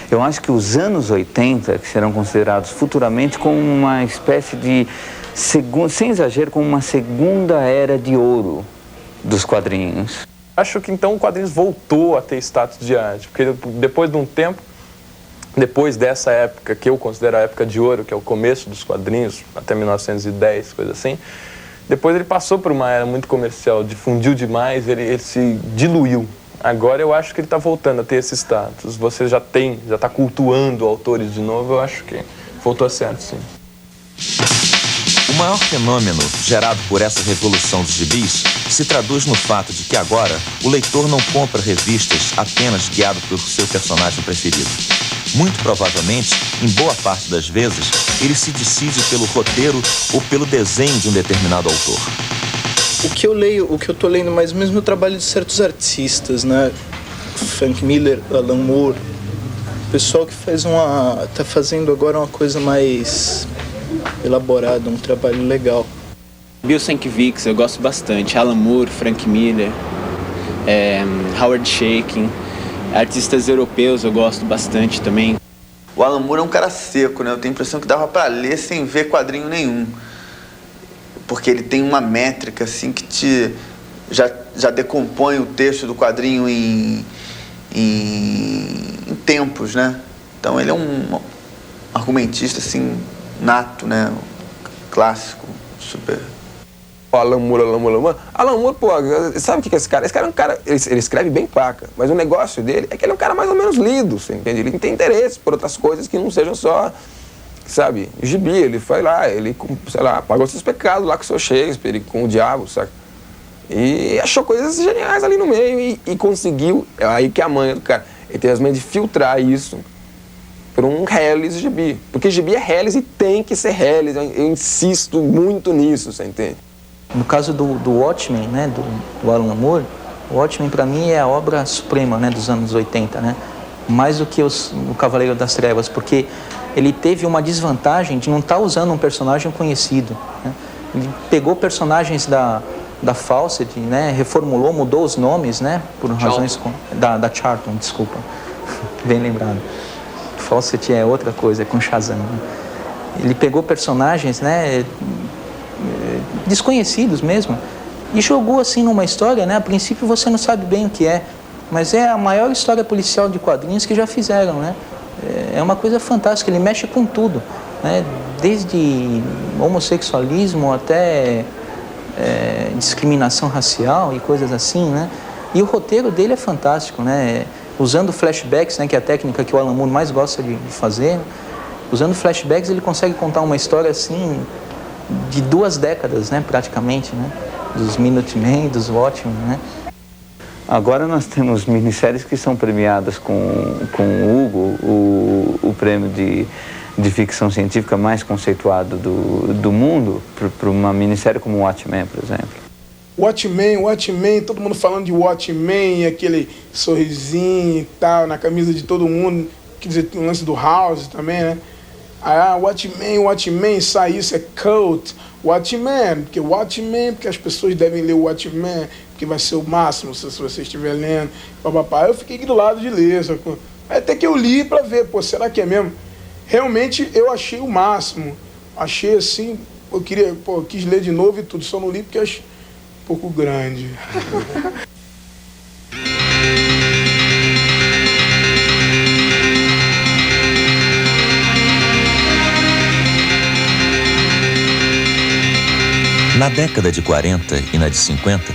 Speaker 13: Eu acho que os anos 80, que serão considerados futuramente como uma espécie de, sem exagero, como uma segunda era de ouro
Speaker 6: dos quadrinhos.
Speaker 18: Acho que então o quadrinhos voltou a ter status de arte, porque depois de um tempo, depois dessa época que eu considero a época de ouro, que é o começo dos quadrinhos, até 1910, coisa assim, depois ele passou por uma era muito comercial, difundiu demais, ele se diluiu. Agora eu acho que ele está voltando a ter esse status. Você já está cultuando autores de novo, eu acho que voltou a ser arte, sim.
Speaker 5: O maior fenômeno gerado por essa revolução dos gibis se traduz no fato de que agora o leitor não compra revistas apenas guiado pelo seu personagem preferido. Muito provavelmente, em boa parte das vezes, ele se decide pelo roteiro ou pelo desenho de um determinado autor.
Speaker 22: O que eu tô lendo mais mesmo é o trabalho de certos artistas, né? Frank Miller, Alan Moore, o pessoal que tá fazendo agora uma coisa mais elaborada, um trabalho legal.
Speaker 23: Bill Sienkiewicz, eu gosto bastante. Alan Moore, Frank Miller, Howard Chaykin, artistas europeus eu gosto bastante também.
Speaker 10: O Alan Moore é um cara seco, né? Eu tenho a impressão que dava pra ler sem ver quadrinho nenhum. Porque ele tem uma métrica assim que já decompõe o texto do quadrinho em tempos, né? Então ele é um argumentista assim nato, né? Clássico, super.
Speaker 4: Alan Moore. Alan Moore, pô, sabe o que é esse cara? Esse cara é um cara, ele escreve bem paca, mas o negócio dele é que ele é um cara mais ou menos lido, você entende? Ele tem interesse por outras coisas que não sejam só, sabe, gibi. Ele foi lá, ele, sei lá, pagou seus pecados lá com o seu Shakespeare, com o diabo, sabe? E achou coisas geniais ali no meio e conseguiu, aí que é a manha do cara. Ele teve as manhas de filtrar isso por um reles gibi. Porque gibi é reles e tem que ser reles. Eu insisto muito nisso, você entende?
Speaker 13: No caso do Watchmen, né, do Alan Moore, o Watchmen para mim é a obra suprema, né, dos anos 80, né? Mais do que o Cavaleiro das Trevas, porque ele teve uma desvantagem de não estar usando um personagem conhecido, né? Ele pegou personagens da Fawcett, né, reformulou, mudou os nomes, né, por razões da Charlton, desculpa, bem lembrado. Fawcett é outra coisa, é com Shazam, né? Ele pegou personagens, né, desconhecidos mesmo, e jogou assim numa história, né? A princípio você não sabe bem o que é, mas é a maior história policial de quadrinhos que já fizeram, né? É uma coisa fantástica, ele mexe com tudo, né? Desde homossexualismo até discriminação racial e coisas assim, né? E o roteiro dele é fantástico, né? Usando flashbacks, né, que é a técnica que o Alan Moore mais gosta de fazer, usando flashbacks ele consegue contar uma história assim de 2 décadas, né, praticamente, né, dos Minutemen, dos Watchmen, né.
Speaker 6: Agora nós temos minisséries que são premiadas com o Hugo, o prêmio de ficção científica mais conceituado do mundo, para uma minissérie como Watchmen, por exemplo.
Speaker 1: Watchmen, todo mundo falando de Watchmen, aquele sorrisinho e tal, na camisa de todo mundo, quer dizer, o lance do House também, né? Watchmen, sai isso, é cult. Watchmen, porque as pessoas devem ler o Watchmen, porque vai ser o máximo se você estiver lendo, papapá. Eu fiquei do lado de ler, sacou? Até que eu li pra ver, pô, será que é mesmo? Realmente eu achei o máximo, achei assim, eu quis ler de novo e tudo, só não li porque achei um pouco grande.
Speaker 5: Na década de 40 e na de 50,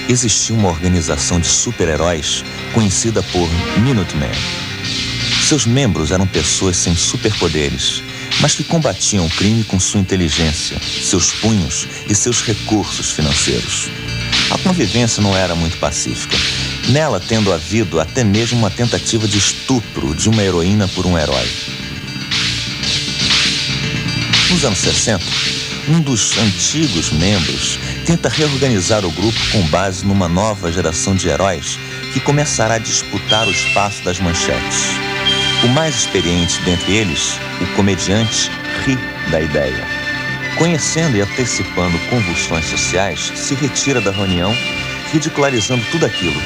Speaker 5: existia uma organização de super-heróis conhecida por Minutemen. Seus membros eram pessoas sem superpoderes, mas que combatiam o crime com sua inteligência, seus punhos e seus recursos financeiros. A convivência não era muito pacífica, nela tendo havido até mesmo uma tentativa de estupro de uma heroína por um herói. Nos anos 60, um dos antigos membros tenta reorganizar o grupo com base numa nova geração de heróis que começará a disputar o espaço das manchetes. O mais experiente dentre eles, o comediante, ri da ideia. Conhecendo e antecipando convulsões sociais, se retira da reunião, ridicularizando tudo aquilo.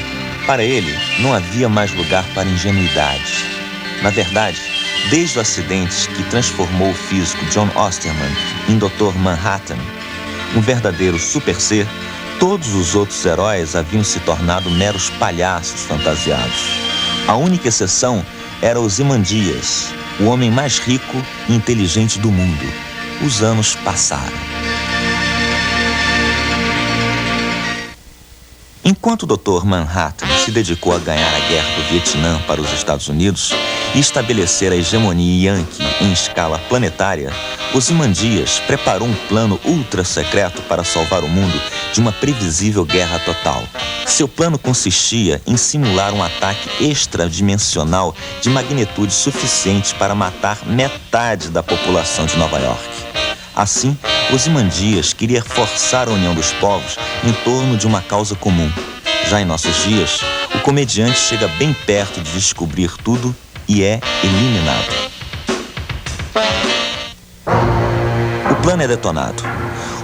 Speaker 5: Para ele, não havia mais lugar para ingenuidade. Na verdade, desde o acidente que transformou o físico John Osterman em Dr. Manhattan, um verdadeiro super-ser, Todos os outros heróis haviam se tornado meros palhaços fantasiados. A única exceção era Ozymandias, o homem mais rico e inteligente do mundo. Os anos passaram. Enquanto o Dr. Manhattan se dedicou a ganhar a guerra do Vietnã para os Estados Unidos e estabelecer a hegemonia Yankee em escala planetária, Ozymandias preparou um plano ultra-secreto para salvar o mundo de uma previsível guerra total. Seu plano consistia em simular um ataque extradimensional de magnitude suficiente para matar metade da população de Nova York. Assim, Ozymandias queria forçar a união dos povos em torno de uma causa comum. Já em nossos dias, o comediante chega bem perto de descobrir tudo e é eliminado. O plano é detonado.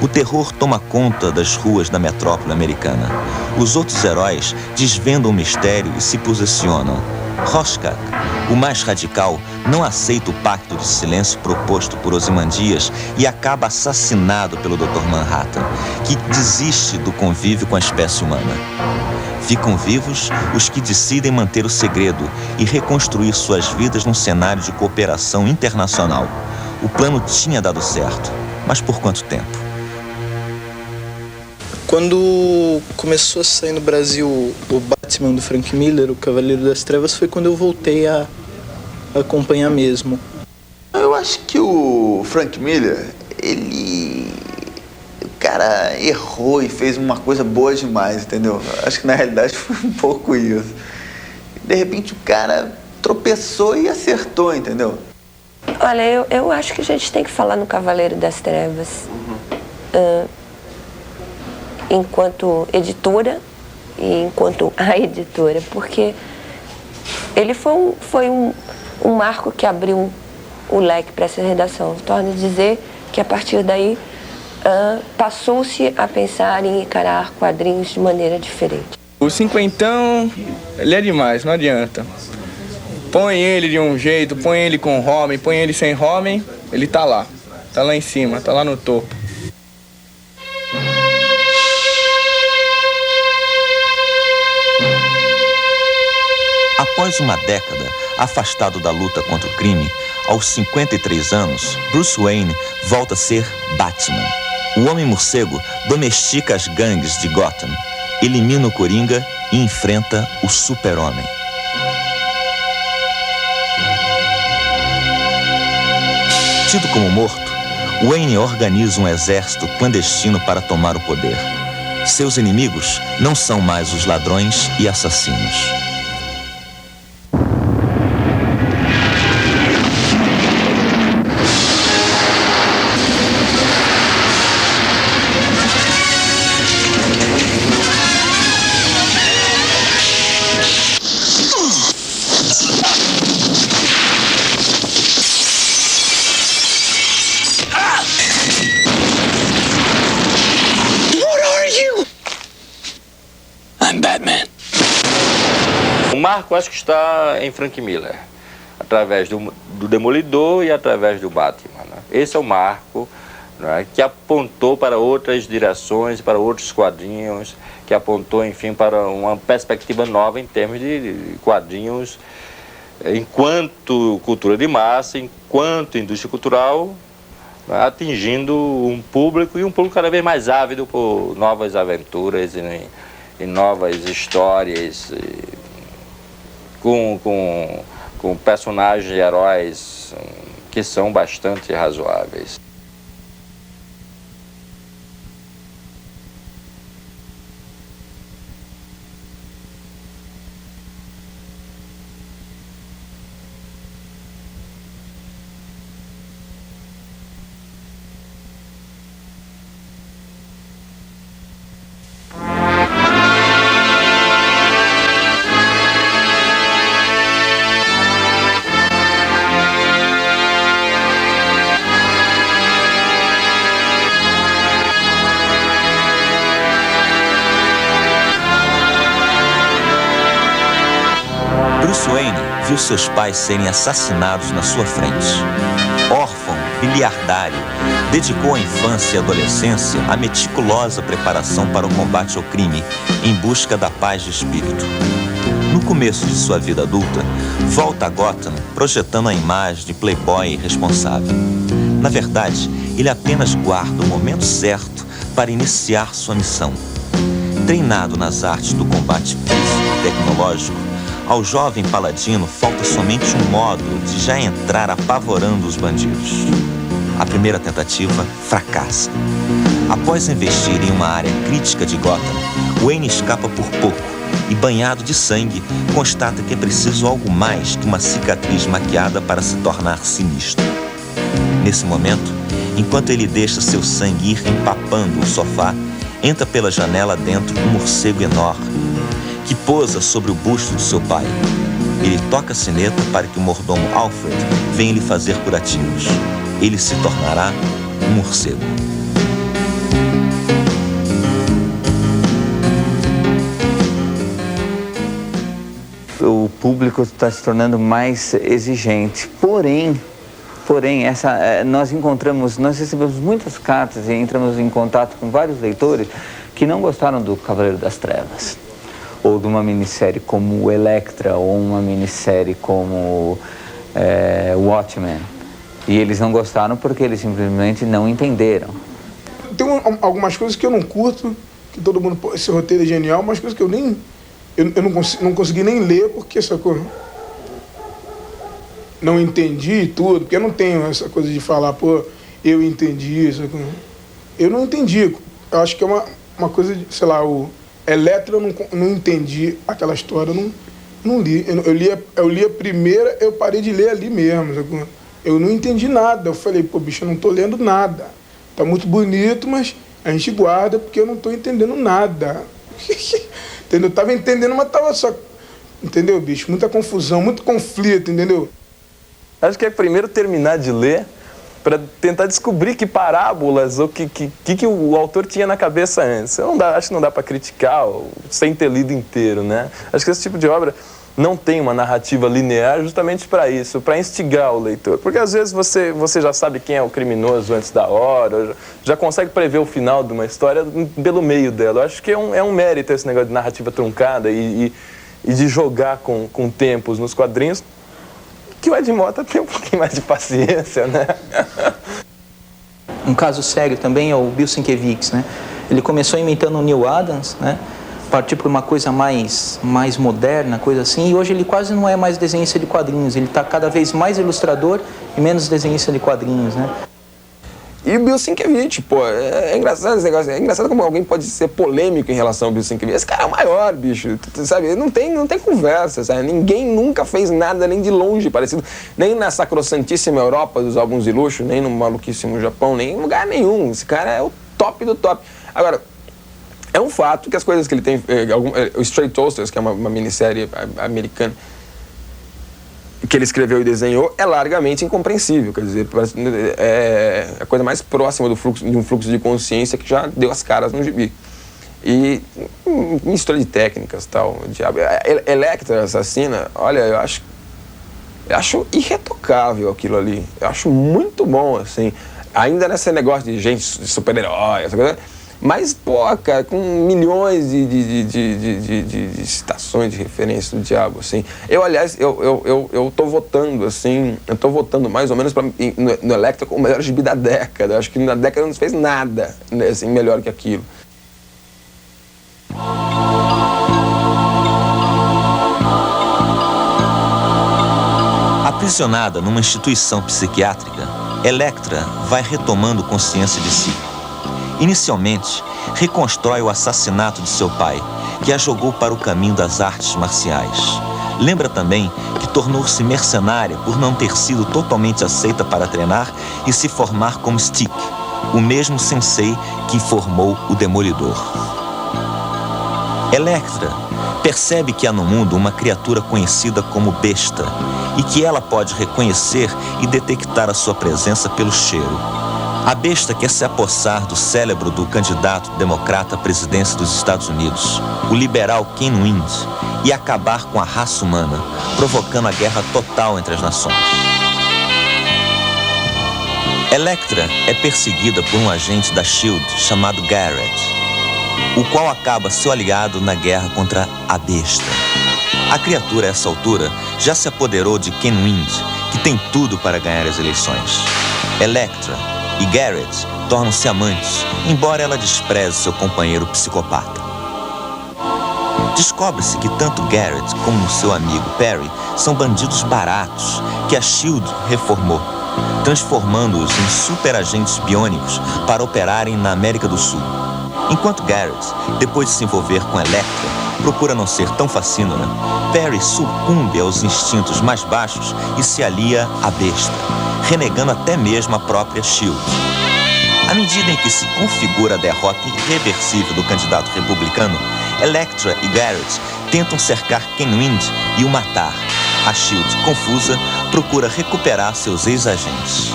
Speaker 5: O terror toma conta das ruas da metrópole americana. Os outros heróis desvendam o mistério e se posicionam. Rorschach, o mais radical, não aceita o pacto de silêncio proposto por Ozymandias e acaba assassinado pelo Dr. Manhattan, que desiste do convívio com a espécie humana. Ficam vivos os que decidem manter o segredo e reconstruir suas vidas num cenário de cooperação internacional. O plano tinha dado certo, mas por quanto tempo?
Speaker 22: Quando começou a sair no Brasil o Batman do Frank Miller, o Cavaleiro das Trevas, foi quando eu voltei a acompanhar mesmo.
Speaker 10: Eu acho que o Frank Miller, o cara errou e fez uma coisa boa demais, entendeu? Acho que na realidade foi um pouco isso. De repente o cara tropeçou e acertou, entendeu?
Speaker 19: Olha, eu acho que a gente tem que falar no Cavaleiro das Trevas. Enquanto editora e enquanto a editora, porque ele foi um marco que abriu o leque para essa redação. Torno a dizer que a partir daí passou-se a pensar em encarar quadrinhos de maneira diferente.
Speaker 7: O cinquentão, ele é demais, não adianta. Põe ele de um jeito, põe ele com homem, põe ele sem homem, ele tá lá em cima, tá lá no topo.
Speaker 5: Após uma década afastado da luta contra o crime, aos 53 anos, Bruce Wayne volta a ser Batman. O Homem-Morcego domestica as gangues de Gotham, elimina o Coringa e enfrenta o Super-Homem. Tido como morto, Wayne organiza um exército clandestino para tomar o poder. Seus inimigos não são mais os ladrões e assassinos.
Speaker 8: O marco acho que está em Frank Miller, através do Demolidor e através do Batman, né? Esse é o marco, né, que apontou para outras direções, para outros quadrinhos, que apontou, enfim, para uma perspectiva nova em termos de quadrinhos, enquanto cultura de massa, enquanto indústria cultural, né, atingindo um público cada vez mais ávido por novas aventuras e novas histórias, com personagens e heróis que são bastante razoáveis.
Speaker 5: Bruce Wayne viu seus pais serem assassinados na sua frente. Órfão biliardário, dedicou a infância e adolescência à meticulosa preparação para o combate ao crime, em busca da paz de espírito. No começo de sua vida adulta, volta a Gotham projetando a imagem de playboy irresponsável. Na verdade, ele apenas guarda o momento certo para iniciar sua missão. Treinado nas artes do combate físico e tecnológico, ao jovem paladino falta somente um modo de já entrar apavorando os bandidos. A primeira tentativa fracassa. Após investir em uma área crítica de Gotham, Wayne escapa por pouco e, banhado de sangue, constata que é preciso algo mais que uma cicatriz maquiada para se tornar sinistro. Nesse momento, enquanto ele deixa seu sangue ir empapando o sofá, entra pela janela dentro um morcego enorme, que pousa sobre o busto de seu pai. Ele toca a sineta para que o mordomo Alfred venha lhe fazer curativos. Ele se tornará um morcego.
Speaker 6: O público está se tornando mais exigente, porém nós recebemos muitas cartas e entramos em contato com vários leitores que não gostaram do Cavaleiro das Trevas, ou de uma minissérie como Elektra, ou uma minissérie como Watchmen. E eles não gostaram porque eles simplesmente não entenderam.
Speaker 1: Tem algumas coisas que eu não curto, que todo mundo, pô, esse roteiro é genial, mas coisas que eu não consegui nem ler porque, sacou? Não entendi tudo, porque eu não tenho essa coisa de falar, pô, eu entendi isso. Eu não entendi. Eu acho que é uma coisa de, sei lá, o Elektra eu não entendi aquela história, eu não li. Eu li a primeira, eu parei de ler ali mesmo. Sacou? Eu não entendi nada. Eu falei, pô, bicho, eu não tô lendo nada. Tá muito bonito, mas a gente guarda porque eu não tô entendendo nada. Entendeu? Eu tava entendendo, mas tava só... Entendeu, bicho? Muita confusão, muito conflito, entendeu?
Speaker 18: Acho que é primeiro terminar de ler para tentar descobrir que parábolas ou que o autor tinha na cabeça antes. Acho que não dá para criticar sem ter lido inteiro, né? Acho que esse tipo de obra não tem uma narrativa linear justamente para isso, para instigar o leitor. Porque às vezes você já sabe quem é o criminoso antes da hora, já consegue prever o final de uma história pelo meio dela. Eu acho que é um mérito esse negócio de narrativa truncada e de jogar com tempos nos quadrinhos, que o Ed Mota tem um pouquinho mais de paciência, né?
Speaker 13: Um caso sério também é o Bill Sienkiewicz, né? Ele começou imitando o Neil Adams, né? Partiu para uma coisa mais moderna, coisa assim, e hoje ele quase não é mais desenhista de quadrinhos, ele está cada vez mais ilustrador e menos desenhista de quadrinhos, né?
Speaker 4: E o Bill Sienkiewicz, pô, é engraçado esse negócio, é engraçado como alguém pode ser polêmico em relação ao Bill Sienkiewicz. Esse cara é o maior, bicho, sabe, não tem conversa, sabe, ninguém nunca fez nada nem de longe parecido, nem na sacrossantíssima Europa dos álbuns de luxo, nem no maluquíssimo Japão, nem em lugar nenhum. Esse cara é o top do top. Agora, é um fato que as coisas que ele tem, o Straight Toasters, que é uma minissérie americana, que ele escreveu e desenhou, é largamente incompreensível. Quer dizer, é a coisa mais próxima de um fluxo de consciência que já deu as caras no gibi. E mistura de técnicas e tal. Elektra, Assassina, olha, eu acho irretocável aquilo ali. Eu acho muito bom, assim. Ainda nesse negócio de gente, de super-herói, essa coisa. Mas, pô, cara, com milhões de citações, de referências do diabo, assim. Aliás, eu tô votando, assim, mais ou menos no Elektra como o melhor gibi da década. Eu acho que na década não se fez nada, né, assim, melhor que aquilo.
Speaker 5: Aprisionada numa instituição psiquiátrica, Elektra vai retomando consciência de si. Inicialmente, reconstrói o assassinato de seu pai, que a jogou para o caminho das artes marciais. Lembra também que tornou-se mercenária por não ter sido totalmente aceita para treinar e se formar como Stick, o mesmo sensei que formou o Demolidor. Elektra percebe que há no mundo uma criatura conhecida como besta e que ela pode reconhecer e detectar a sua presença pelo cheiro. A besta quer se apossar do cérebro do candidato democrata à presidência dos Estados Unidos, o liberal Ken Wind, e acabar com a raça humana, provocando a guerra total entre as nações. Elektra é perseguida por um agente da SHIELD chamado Garrett, o qual acaba seu aliado na guerra contra a Besta. A criatura, a essa altura, já se apoderou de Ken Wind, que tem tudo para ganhar as eleições. Elektra e Garrett tornam-se amantes, embora ela despreze seu companheiro psicopata. Descobre-se que tanto Garrett como seu amigo Perry são bandidos baratos que a SHIELD reformou, transformando-os em super-agentes biônicos para operarem na América do Sul. Enquanto Garrett, depois de se envolver com Elektra, procura não ser tão facínora, Perry sucumbe aos instintos mais baixos e se alia à Besta, renegando até mesmo a própria SHIELD. À medida em que se configura a derrota irreversível do candidato republicano, Elektra e Garrett tentam cercar Ken Wind e o matar. A SHIELD, confusa, procura recuperar seus ex-agentes.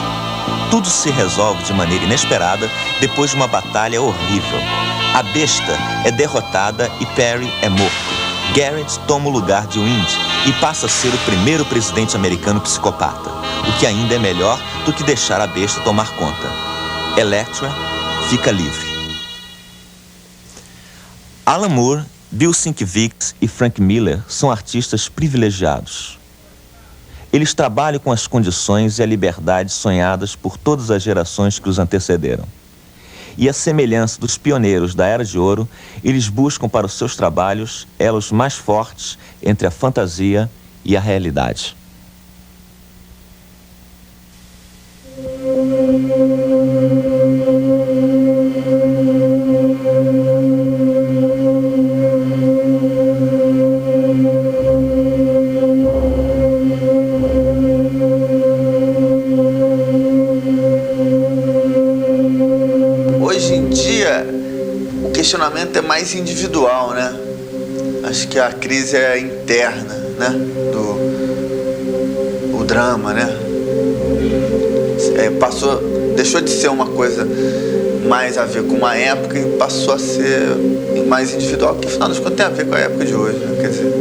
Speaker 5: Tudo se resolve de maneira inesperada depois de uma batalha horrível. A Besta é derrotada e Perry é morto. Garrett toma o lugar de Wind e passa a ser o primeiro presidente americano psicopata, o que ainda é melhor do que deixar a Besta tomar conta. Elektra fica livre. Alan Moore, Bill Sienkiewicz e Frank Miller são artistas privilegiados. Eles trabalham com as condições e a liberdade sonhadas por todas as gerações que os antecederam. E à semelhança dos pioneiros da Era de Ouro, eles buscam para os seus trabalhos elos mais fortes entre a fantasia e a realidade.
Speaker 10: O questionamento é mais individual, né? Acho que a crise é interna, né? O drama, né? Deixou de ser uma coisa mais a ver com uma época e passou a ser mais individual, que afinal das contas tem a ver com a época de hoje, né? Quer dizer,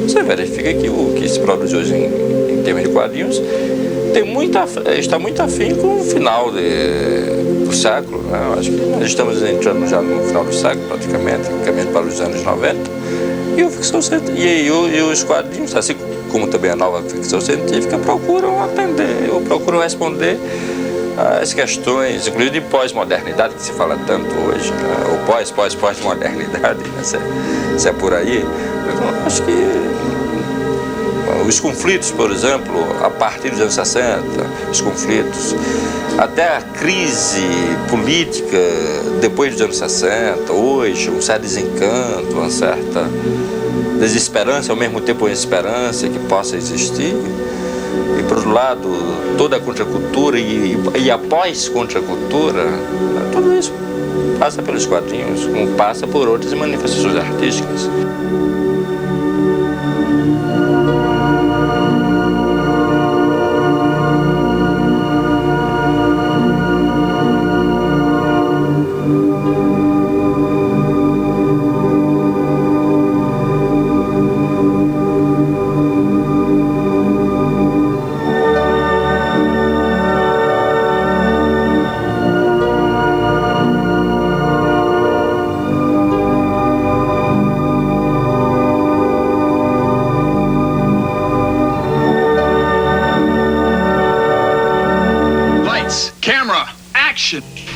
Speaker 8: você verifica que o que se produz hoje em termos de quadrinhos está muito afim com o final do século, né? Acho que nós estamos entrando já no final do século, praticamente, caminhando para os anos 90. E os quadrinhos, assim como também a nova ficção científica, procuram atender, ou procuram responder às questões, inclusive de pós-modernidade, que se fala tanto hoje, né? Ou pós-modernidade, né? Se é por aí. Eu acho que os conflitos, por exemplo, a partir dos anos 60, os conflitos, até a crise política depois dos anos 60, hoje, um certo desencanto, uma certa desesperança, ao mesmo tempo uma esperança que possa existir. E, por outro lado, toda a contracultura e a pós-contracultura, tudo isso passa pelos quadrinhos, como passa por outras manifestações artísticas.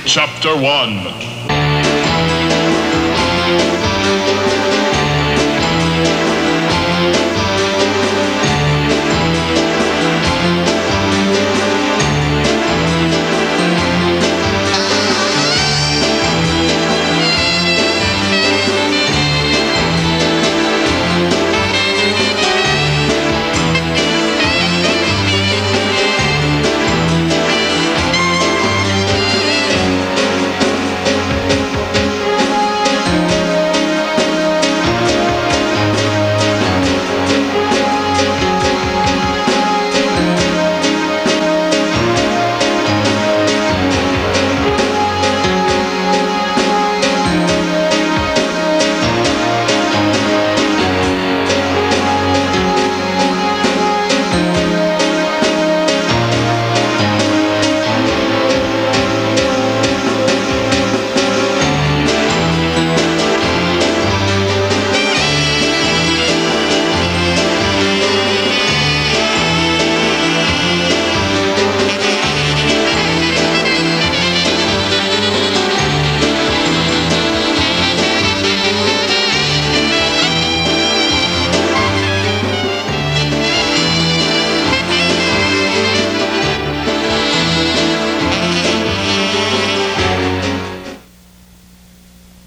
Speaker 9: Chapter 1.